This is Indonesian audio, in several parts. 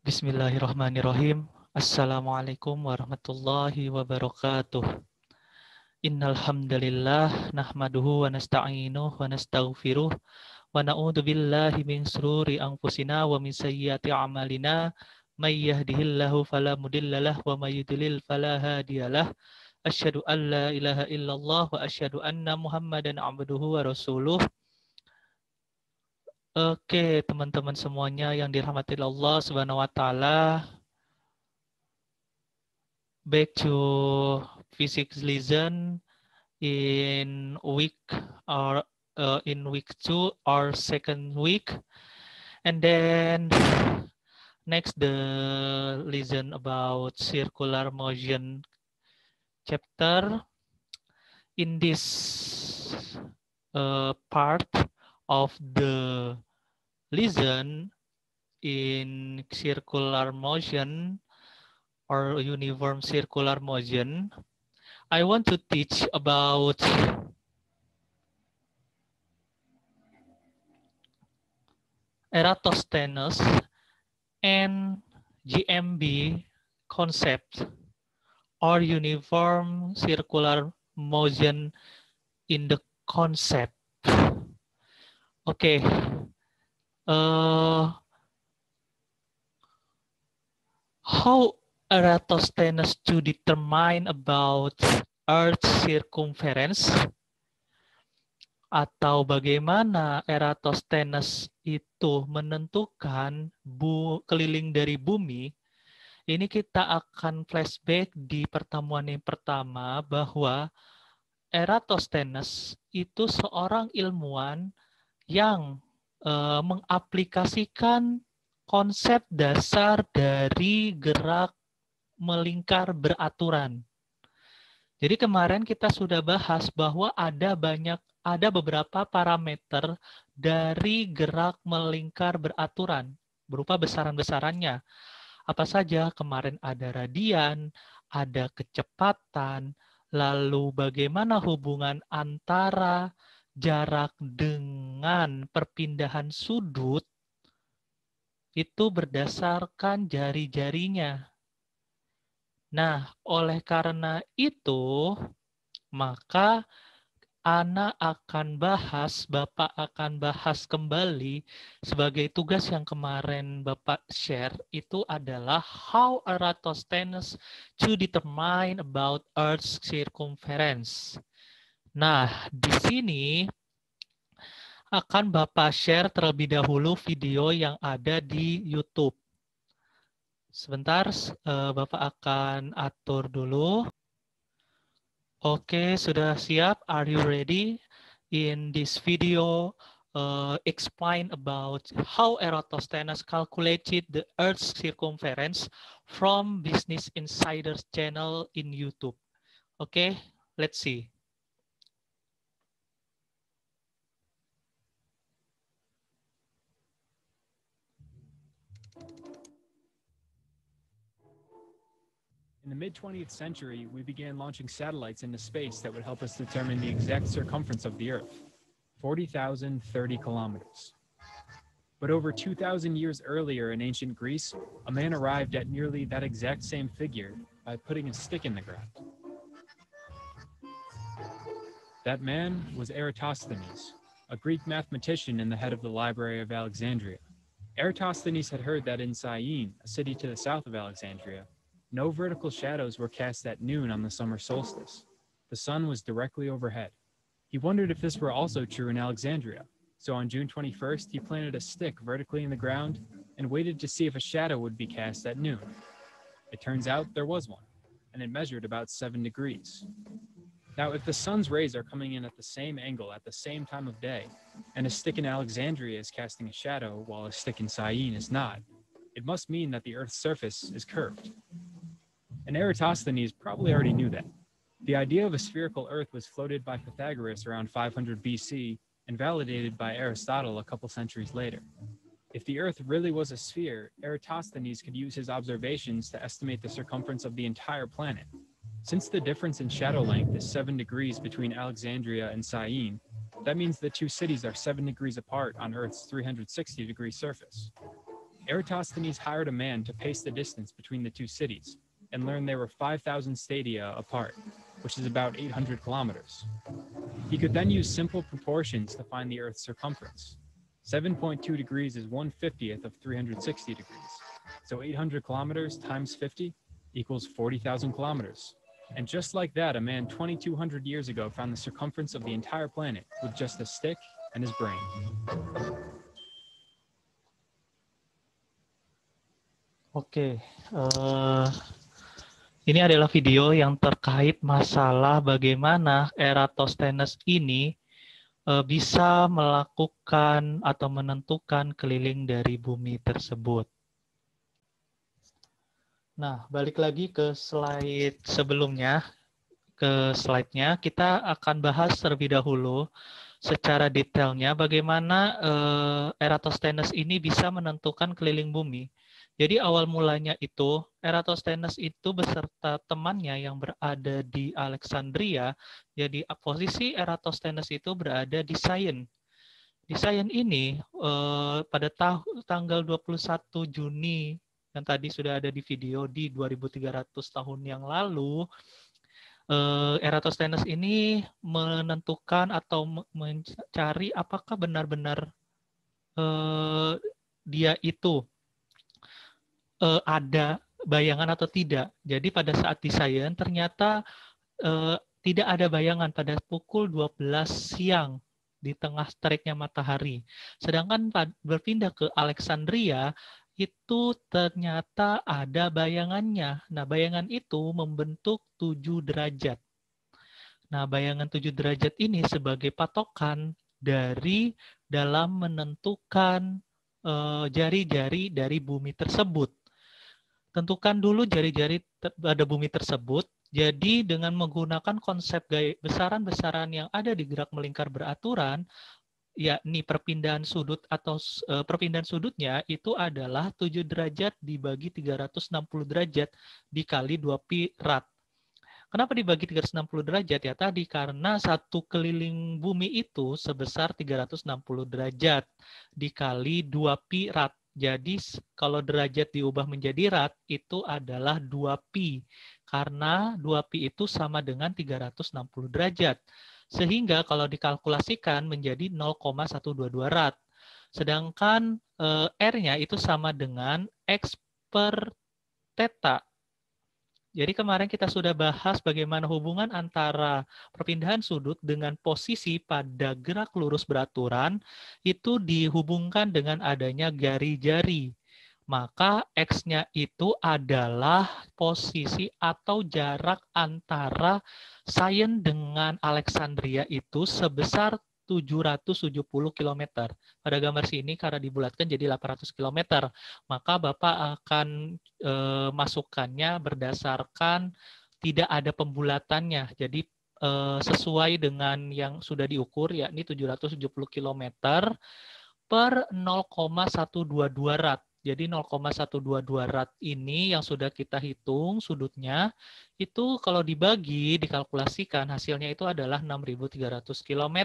Bismillahirrahmanirrahim. Assalamualaikum warahmatullahi wabarakatuh. Innal hamdalillah nahmaduhu wa nasta'inuhu wa nastaghfiruh wa na'udzu billahi min shururi anfusina wa min sayyiati a'malina. May yahdihillahu fala mudhillalah wa may yudlil fala hadiyalah. Asyhadu an la ilaha illallah wa asyhadu anna Muhammadan abduhu wa rasuluh. Oke, teman-teman semuanya yang dirahmati Allah Subhanahu wa taala. Back to physics lesson in week or in week 2 or second week, and then next the lesson about circular motion chapter. In this part of the lesson in circular motion or uniform circular motion, I want to teach about Eratosthenes and GMB concept or uniform circular motion in the concept. Okay. How Eratosthenes to determine about Earth's circumference, atau bagaimana Eratosthenes itu menentukan keliling dari bumi. Ini kita akan flashback di pertemuan yang pertama bahwa Eratosthenes itu seorang ilmuwan yang mengaplikasikan konsep dasar dari gerak melingkar beraturan. Jadi kemarin kita sudah bahas bahwa ada beberapa parameter dari gerak melingkar beraturan berupa besaran-besarannya. Apa saja? Kemarin ada radian, ada kecepatan, lalu bagaimana hubungan antara jarak dengan perpindahan sudut itu berdasarkan jari-jarinya. Nah, oleh karena itu, maka Bapak akan bahas kembali sebagai tugas yang kemarin Bapak share itu adalah how Eratosthenes to determine about Earth's circumference. Nah, di sini akan Bapak share terlebih dahulu video yang ada di YouTube. Sebentar, Bapak akan atur dulu. Oke, sudah siap? Are you ready? In this video, explain about how Eratosthenes calculated the Earth's circumference from Business Insider's channel in YouTube. Okay, let's see. In the mid-20th century, we began launching satellites into space that would help us determine the exact circumference of the Earth, 40,030 kilometers. But over 2,000 years earlier in ancient Greece, a man arrived at nearly that exact same figure by putting a stick in the ground. That man was Eratosthenes, a Greek mathematician and the head of the Library of Alexandria. Eratosthenes had heard that in Syene, a city to the south of Alexandria, no vertical shadows were cast at noon on the summer solstice. The sun was directly overhead. He wondered if this were also true in Alexandria, so on June 21st, he planted a stick vertically in the ground and waited to see if a shadow would be cast at noon. It turns out there was one, and it measured about 7 degrees. Now, if the sun's rays are coming in at the same angle at the same time of day, and a stick in Alexandria is casting a shadow while a stick in Syene is not, it must mean that the Earth's surface is curved. And Eratosthenes probably already knew that. The idea of a spherical Earth was floated by Pythagoras around 500 BC and validated by Aristotle a couple centuries later. If the Earth really was a sphere, Eratosthenes could use his observations to estimate the circumference of the entire planet. Since the difference in shadow length is 7 degrees between Alexandria and Syene, that means the two cities are 7 degrees apart on Earth's 360-degree surface. Eratosthenes hired a man to pace the distance between the two cities and learned they were 5,000 stadia apart, which is about 800 kilometers. He could then use simple proportions to find the Earth's circumference. 7.2 degrees is 1/50th of 360 degrees. So 800 kilometers times 50 equals 40,000 kilometers. And just like that, a man 2,200 years ago found the circumference of the entire planet with just a stick and his brain. Oke, ini adalah video yang terkait masalah bagaimana Eratosthenes ini bisa melakukan atau menentukan keliling dari bumi tersebut. Nah, balik lagi ke slide sebelumnya, ke slide-nya, kita akan bahas terlebih dahulu secara detailnya bagaimana Eratosthenes ini bisa menentukan keliling bumi. Jadi awal mulanya itu, Eratosthenes itu beserta temannya yang berada di Alexandria, jadi posisi Eratosthenes itu berada di Sion. Di Sion ini, pada tanggal 21 Juni, yang tadi sudah ada di video di 2300 tahun yang lalu, Eratosthenes ini menentukan atau mencari apakah benar-benar dia itu ada bayangan atau tidak. Jadi pada saat di Sion ternyata tidak ada bayangan pada pukul 12 siang di tengah teriknya matahari. Sedangkan berpindah ke Alexandria itu ternyata ada bayangannya. Nah, bayangan itu membentuk 7 derajat. Nah, bayangan 7 derajat ini sebagai patokan dari dalam menentukan jari-jari dari bumi tersebut. Tentukan dulu jari-jari pada bumi tersebut. Jadi dengan menggunakan konsep besaran-besaran yang ada di gerak melingkar beraturan, yakni perpindahan sudut atau perpindahan sudutnya itu adalah 7 derajat dibagi 360 derajat dikali 2 pi rad. Kenapa dibagi 360 derajat ya tadi? Karena satu keliling bumi itu sebesar 360 derajat dikali 2 pi rad. Jadi kalau derajat diubah menjadi rad itu adalah 2 pi. Karena 2 pi itu sama dengan 360 derajat. Sehingga kalau dikalkulasikan menjadi 0,122 rad. Sedangkan R-nya itu sama dengan X per theta. Jadi kemarin kita sudah bahas bagaimana hubungan antara perpindahan sudut dengan posisi pada gerak lurus beraturan itu dihubungkan dengan adanya jari-jari. Maka X-nya itu adalah posisi atau jarak antara Sion dengan Alexandria itu sebesar 770 km. Pada gambar sini karena dibulatkan jadi 800 km. Maka Bapak akan masukkannya berdasarkan tidak ada pembulatannya. Jadi sesuai dengan yang sudah diukur yakni 770 km per 0,122 rad. Jadi 0,122 rad ini yang sudah kita hitung sudutnya itu kalau dibagi dikalkulasikan hasilnya itu adalah 6.300 km.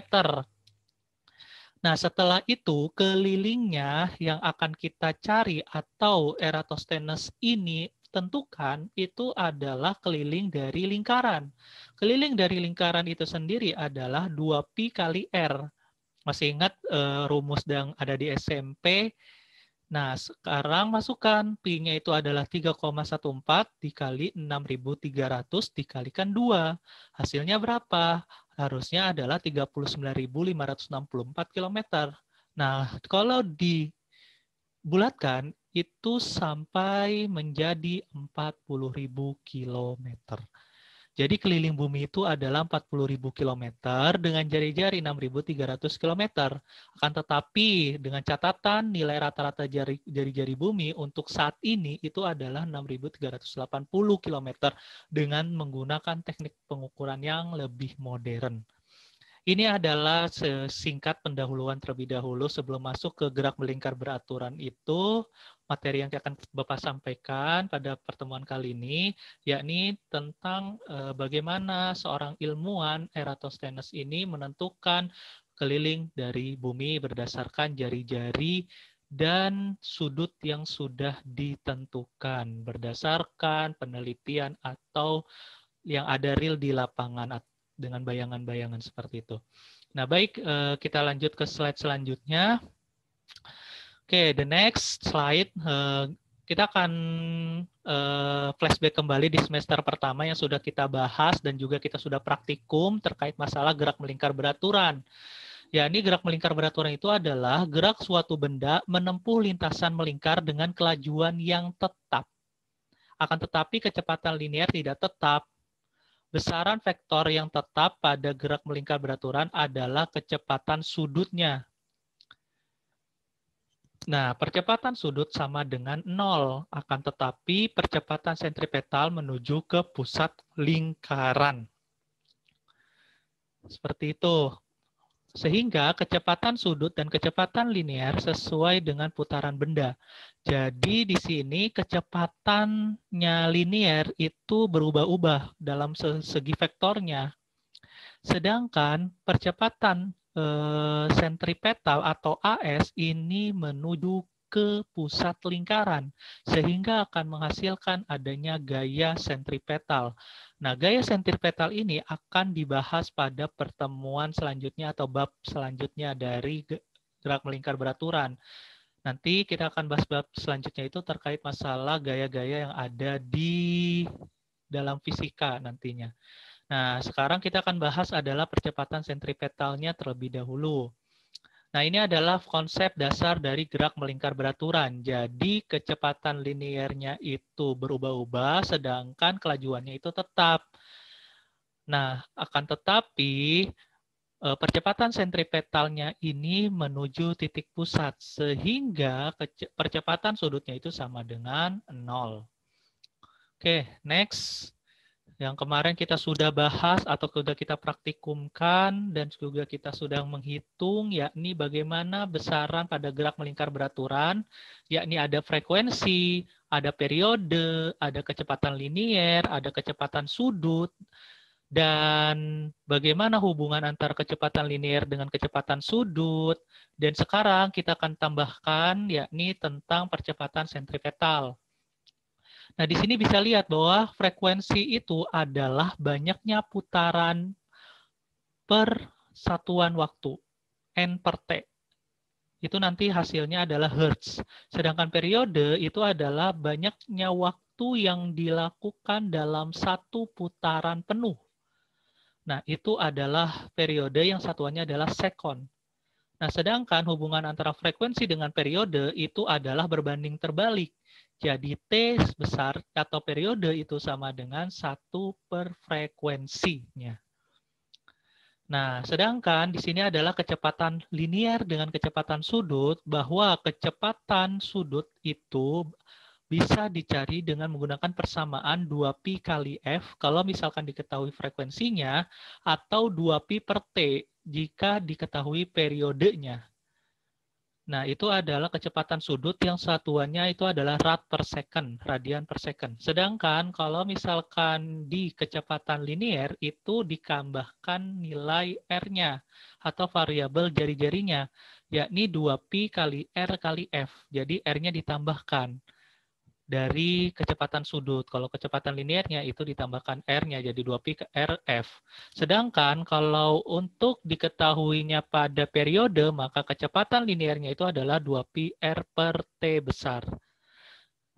Nah, setelah itu kelilingnya yang akan kita cari atau Eratosthenes ini tentukan itu adalah keliling dari lingkaran. Keliling dari lingkaran itu sendiri adalah 2pi kali R. Masih ingat rumus yang ada di SMP? Nah, sekarang masukkan pi-nya itu adalah 3,14 dikali 6.300 dikalikan 2. Hasilnya berapa? Harusnya adalah 39.564 km. Nah, kalau dibulatkan itu sampai menjadi 40.000 km. Jadi keliling bumi itu adalah 40.000 km dengan jari-jari 6.300 km. Akan tetapi dengan catatan nilai rata-rata jari-jari bumi untuk saat ini itu adalah 6.380 km dengan menggunakan teknik pengukuran yang lebih modern. Ini adalah singkat pendahuluan terlebih dahulu sebelum masuk ke gerak melingkar beraturan itu. Materi yang akan Bapak sampaikan pada pertemuan kali ini, yakni tentang bagaimana seorang ilmuwan Eratosthenes ini menentukan keliling dari bumi berdasarkan jari-jari dan sudut yang sudah ditentukan berdasarkan penelitian atau yang ada real di lapangan dengan bayangan-bayangan seperti itu. Nah, baik, kita lanjut ke slide selanjutnya. Oke, the next slide, kita akan flashback kembali di semester pertama yang sudah kita bahas dan juga kita sudah praktikum terkait masalah gerak melingkar beraturan. Ya, ini gerak melingkar beraturan itu adalah gerak suatu benda menempuh lintasan melingkar dengan kelajuan yang tetap. Akan tetapi kecepatan linear tidak tetap. Besaran vektor yang tetap pada gerak melingkar beraturan adalah kecepatan sudutnya. Nah, percepatan sudut sama dengan 0, akan tetapi percepatan sentripetal menuju ke pusat lingkaran. Seperti itu. Sehingga kecepatan sudut dan kecepatan linear sesuai dengan putaran benda. Jadi di sini kecepatannya linear itu berubah-ubah dalam segi vektornya. Sedangkan percepatan sentripetal atau AS ini menuju ke pusat lingkaran sehingga akan menghasilkan adanya gaya sentripetal. Nah, gaya sentripetal ini akan dibahas pada pertemuan selanjutnya atau bab selanjutnya dari gerak melingkar beraturan. Nanti kita akan bahas bab selanjutnya itu terkait masalah gaya-gaya yang ada di dalam fisika nantinya. Nah, sekarang kita akan bahas adalah percepatan sentripetalnya terlebih dahulu. Nah, ini adalah konsep dasar dari gerak melingkar beraturan. Jadi, kecepatan linearnya itu berubah-ubah, sedangkan kelajuannya itu tetap. Nah, akan tetapi percepatan sentripetalnya ini menuju titik pusat, sehingga percepatan sudutnya itu sama dengan 0. Oke, next. Yang kemarin kita sudah bahas atau sudah kita praktikumkan dan juga kita sudah menghitung, yakni bagaimana besaran pada gerak melingkar beraturan, yakni ada frekuensi, ada periode, ada kecepatan linier, ada kecepatan sudut, dan bagaimana hubungan antara kecepatan linier dengan kecepatan sudut. Dan sekarang kita akan tambahkan yakni tentang percepatan sentripetal. Nah, di sini bisa lihat bahwa frekuensi itu adalah banyaknya putaran per satuan waktu, N per T. Itu nanti hasilnya adalah Hertz. Sedangkan periode itu adalah banyaknya waktu yang dilakukan dalam satu putaran penuh. Nah, itu adalah periode yang satuannya adalah sekon. Nah, sedangkan hubungan antara frekuensi dengan periode itu adalah berbanding terbalik. Jadi T besar atau periode itu sama dengan 1 per frekuensinya. Nah, sedangkan di sini adalah kecepatan linear dengan kecepatan sudut, bahwa kecepatan sudut itu bisa dicari dengan menggunakan persamaan 2pi kali F kalau misalkan diketahui frekuensinya, atau 2pi per T jika diketahui periodenya. Nah, itu adalah kecepatan sudut yang satuannya itu adalah rad per second, radian per second. Sedangkan kalau misalkan di kecepatan linear itu ditambahkan nilai R-nya atau variabel jari-jarinya, yakni 2pi kali R kali F. Jadi R-nya ditambahkan dari kecepatan sudut. Kalau kecepatan linearnya itu ditambahkan R-nya jadi 2pi ke RF. Sedangkan kalau untuk diketahuinya pada periode, maka kecepatan linearnya itu adalah 2pi R per T besar.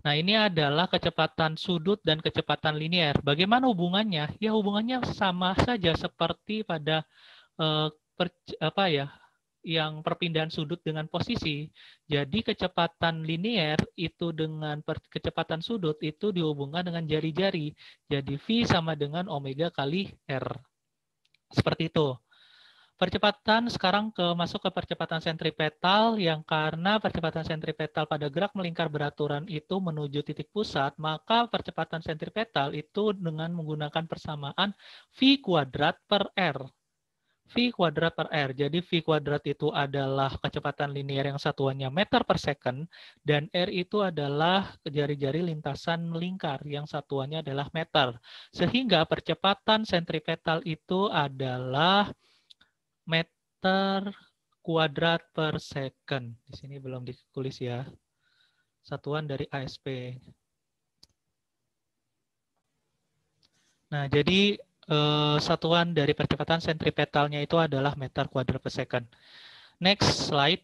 Nah, ini adalah kecepatan sudut dan kecepatan linear. Bagaimana hubungannya? Ya, hubungannya sama saja seperti pada yang perpindahan sudut dengan posisi. Jadi kecepatan linear itu dengan kecepatan sudut itu dihubungkan dengan jari-jari. Jadi V sama dengan omega kali R. Seperti itu. Percepatan sekarang masuk ke percepatan sentripetal, yang karena percepatan sentripetal pada gerak melingkar beraturan itu menuju titik pusat, maka percepatan sentripetal itu dengan menggunakan persamaan V kuadrat per R. V kuadrat per R. Jadi V kuadrat itu adalah kecepatan linear yang satuannya meter per second, dan R itu adalah jari-jari lintasan melingkar yang satuannya adalah meter. Sehingga percepatan sentripetal itu adalah meter kuadrat per second. Di sini belum ditulis ya. Satuan dari ASP. Nah, jadi satuan dari percepatan sentripetalnya itu adalah meter kuadrat per second. Next slide.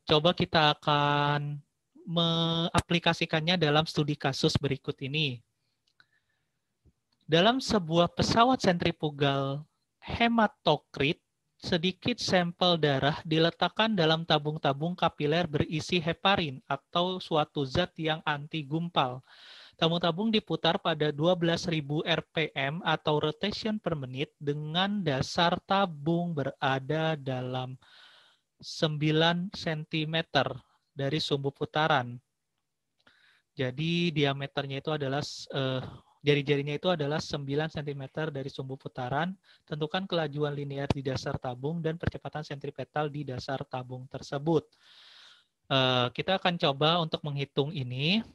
Coba kita akan mengaplikasikannya dalam studi kasus berikut ini. Dalam sebuah pesawat sentrifugal hematokrit, sedikit sampel darah diletakkan dalam tabung-tabung kapiler berisi heparin atau suatu zat yang anti gumpal. Tabung-tabung diputar pada 12.000 RPM atau rotation per menit dengan dasar tabung berada dalam 9 cm dari sumbu putaran. Jadi diameternya itu adalah jari-jarinya itu adalah 9 cm dari sumbu putaran. Tentukan kelajuan linear di dasar tabung dan percepatan sentripetal di dasar tabung tersebut. Kita akan coba untuk menghitung ini.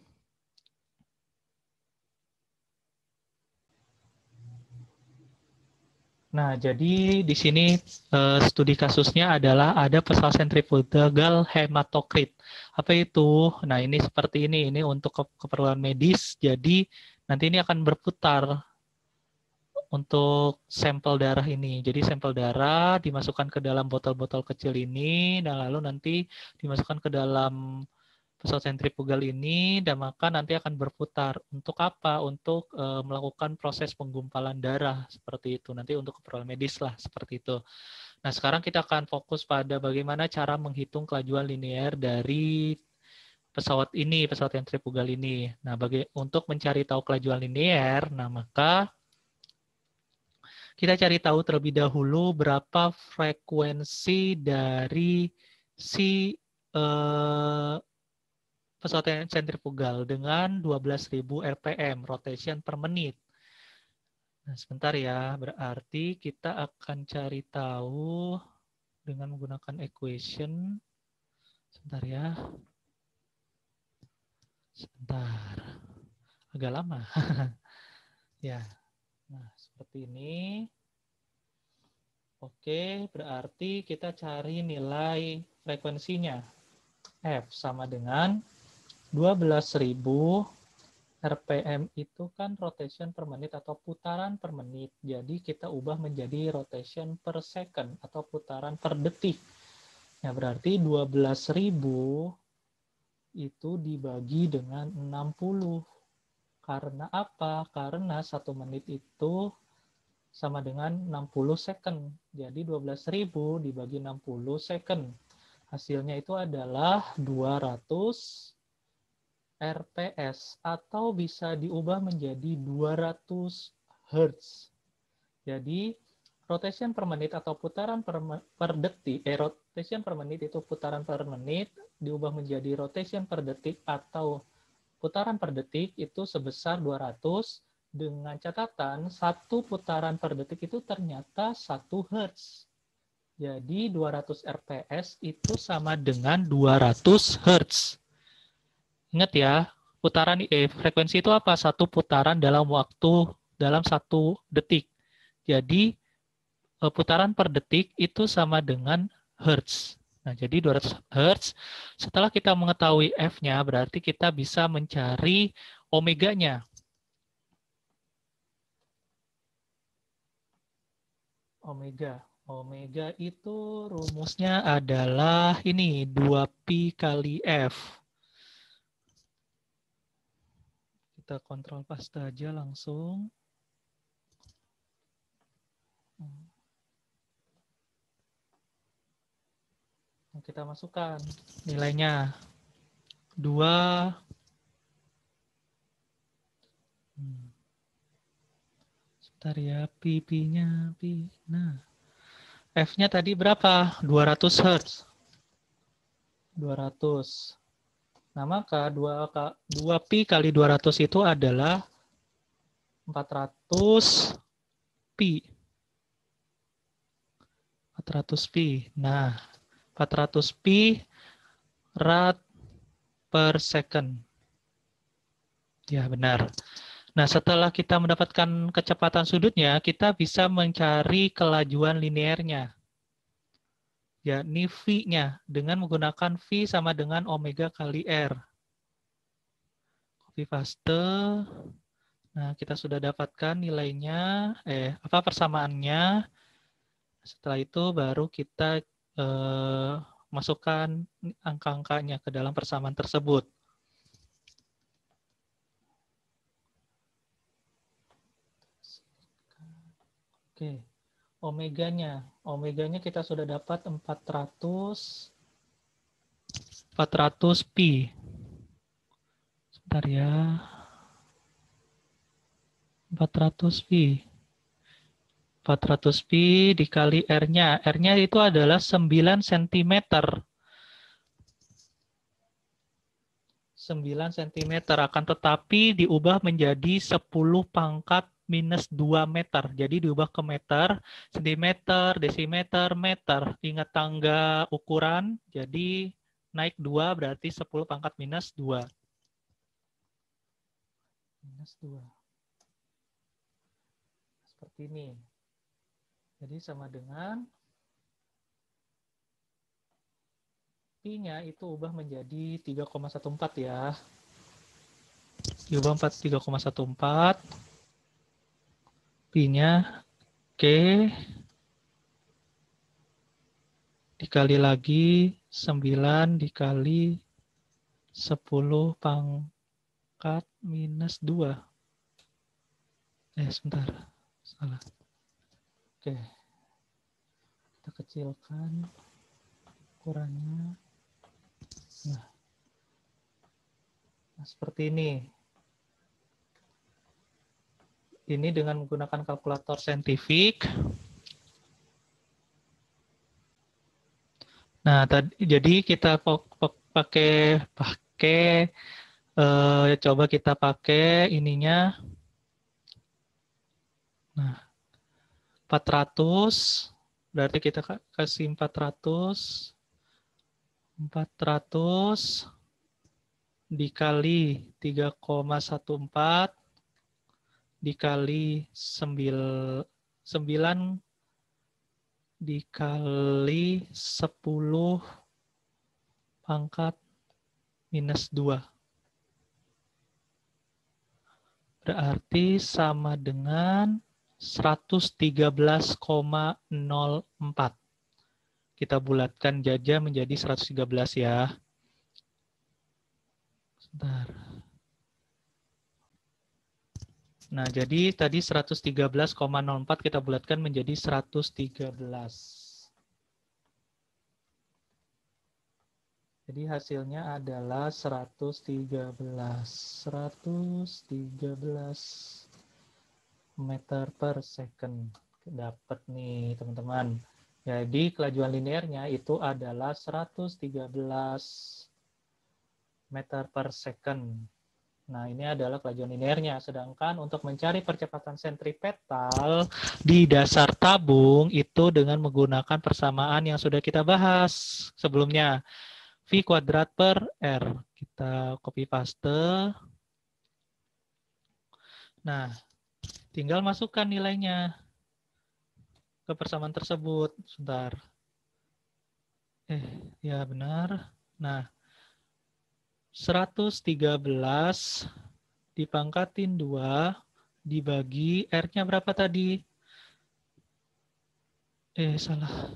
Nah, jadi di sini studi kasusnya adalah ada pesawat sentrifugal hematokrit. Apa itu? Nah, ini seperti ini. Ini untuk keperluan medis. Jadi nanti ini akan berputar untuk sampel darah ini. Jadi sampel darah dimasukkan ke dalam botol-botol kecil ini, dan lalu nanti dimasukkan ke dalam pesawat sentrifugal ini, dan maka nanti akan berputar. Untuk apa? Untuk melakukan proses penggumpalan darah seperti itu. Nanti untuk keperluan medis lah seperti itu. Nah, sekarang kita akan fokus pada bagaimana cara menghitung kelajuan linear dari pesawat ini, pesawat sentrifugal ini. Nah, untuk mencari tahu kelajuan linear, nah maka kita cari tahu terlebih dahulu berapa frekuensi dari si pesawat sentrifugal dengan 12.000 RPM, rotation per menit. Nah, sebentar ya, berarti kita akan cari tahu dengan menggunakan equation. Sebentar ya. Sebentar. Agak lama. Ya. Nah, seperti ini. Oke, berarti kita cari nilai frekuensinya. F sama dengan 12.000 RPM itu kan rotation per menit atau putaran per menit. Jadi kita ubah menjadi rotation per second atau putaran per detik. Ya, berarti 12.000 itu dibagi dengan 60. Karena apa? Karena 1 menit itu sama dengan 60 second. Jadi 12.000 dibagi 60 second. Hasilnya itu adalah 200 RPS atau bisa diubah menjadi 200 Hz. Jadi rotation per menit atau putaran per detik, rotation per menit itu putaran per menit diubah menjadi rotation per detik atau putaran per detik itu sebesar 200, dengan catatan satu putaran per detik itu ternyata 1 Hz. Jadi 200 RPS itu sama dengan 200 Hz. Ingat ya, frekuensi itu apa? Satu putaran dalam 1 detik. Jadi putaran per detik itu sama dengan Hertz. Nah, jadi 200 Hertz. Setelah kita mengetahui F-nya, berarti kita bisa mencari omeganya. Omega itu rumusnya adalah ini, 2pi kali F. Kita kontrol paste aja langsung. Kita masukkan nilainya 2. Sebentar ya, pi-nya. Nah, F-nya tadi berapa? 200 Hz. 200. Nah, maka 2pi kali 200 itu adalah 400 pi. 400 pi. Nah, 400 pi rad per second. Ya, benar. Nah, setelah kita mendapatkan kecepatan sudutnya, kita bisa mencari kelajuan linearnya. yakni V-nya dengan menggunakan V sama dengan omega kali R. Copy paste. Nah, kita sudah dapatkan nilainya, persamaannya. Setelah itu baru kita masukkan angka-angkanya ke dalam persamaan tersebut. Oke, omeganya kita sudah dapat 400 pi. Sebentar ya. 400 pi. 400 pi dikali R-nya. R-nya itu adalah 9 cm. 9 cm, akan tetapi diubah menjadi 10 pangkat minus 2 meter. Jadi diubah ke meter, sentimeter, desimeter, meter. Ingat tangga ukuran, jadi naik 2 berarti 10 pangkat minus 2. Minus 2. Seperti ini. Jadi sama dengan Pi-nya itu ubah menjadi 3,14 ya. Diubah 3,14. Pi-nya K dikali lagi 9 dikali 10 pangkat minus 2. Sebentar. Salah. Oke. Kita kecilkan ukurannya. Nah, seperti ini. Ini dengan menggunakan kalkulator saintifik. Nah, jadi kita pakai coba kita pakai ininya. Nah, 400 berarti kita kasih 400 dikali 3,14 dikali 9 dikali 10 pangkat minus 2. Berarti sama dengan 113,04. Kita bulatkan saja menjadi 113 ya. Sebentar. Nah, jadi tadi 113,04 kita bulatkan menjadi 113. Jadi hasilnya adalah 113 meter per second. Dapat nih teman-teman. Jadi kelajuan linearnya itu adalah 113 meter per second. Nah, ini adalah kelajuan linearnya. Sedangkan untuk mencari percepatan sentripetal di dasar tabung itu dengan menggunakan persamaan yang sudah kita bahas sebelumnya. V kuadrat per R. Kita copy paste. Nah, tinggal masukkan nilainya ke persamaan tersebut. Sebentar. Ya benar. Nah, 113 dipangkatin 2 dibagi R-nya berapa tadi? Salah.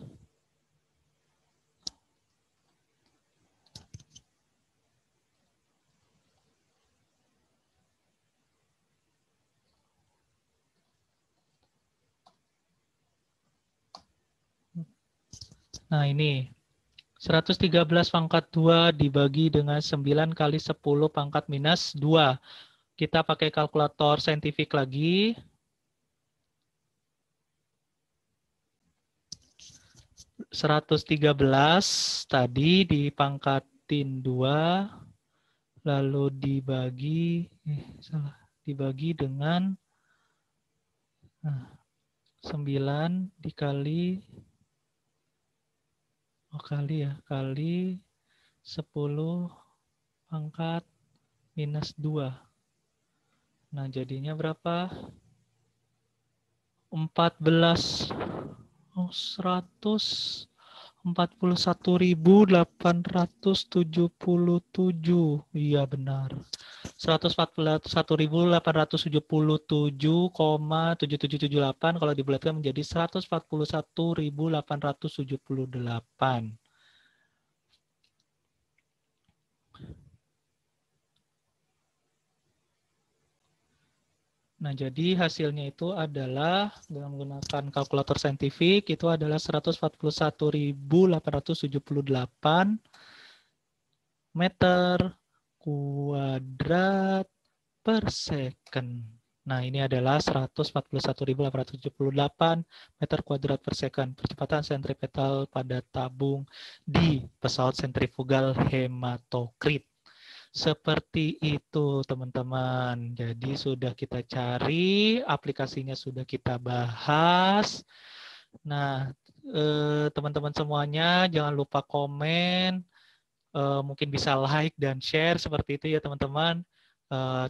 Nah, ini 113 pangkat 2 dibagi dengan 9 kali 10 pangkat minus 2. Kita pakai kalkulator saintifik lagi. 113 tadi dipangkatin 2 lalu dibagi dibagi dengan 9 dikali kali 10 pangkat minus 2. Nah, jadinya berapa? 14 41.877. Iya benar. 141.877,7778 kalau dibulatkan menjadi 141.878. Nah, jadi hasilnya itu adalah dengan menggunakan kalkulator saintifik itu adalah 141.878 meter kuadrat per second. Nah, ini adalah 141.878 meter kuadrat per second. Percepatan sentripetal pada tabung di pesawat sentrifugal hematokrit. Seperti itu, teman-teman. Jadi sudah kita cari, aplikasinya sudah kita bahas. Nah, teman-teman semuanya jangan lupa komen, mungkin bisa like dan share seperti itu ya teman-teman.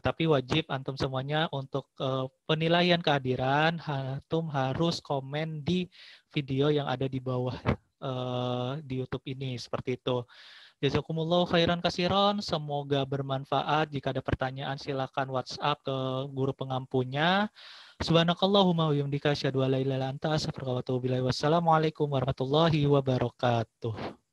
Tapi wajib antum semuanya untuk penilaian kehadiran, antum harus komen di video yang ada di bawah di YouTube ini seperti itu. Jazakumullah khairan kasiron, semoga bermanfaat. Jika ada pertanyaan silakan WhatsApp ke guru pengampunya. Subhanakallahumma wa bihamdika asyhadu an la ilaha illa anta astaghfiruka wa atubu ilaik. Wassalamualaikum warahmatullahi wabarakatuh.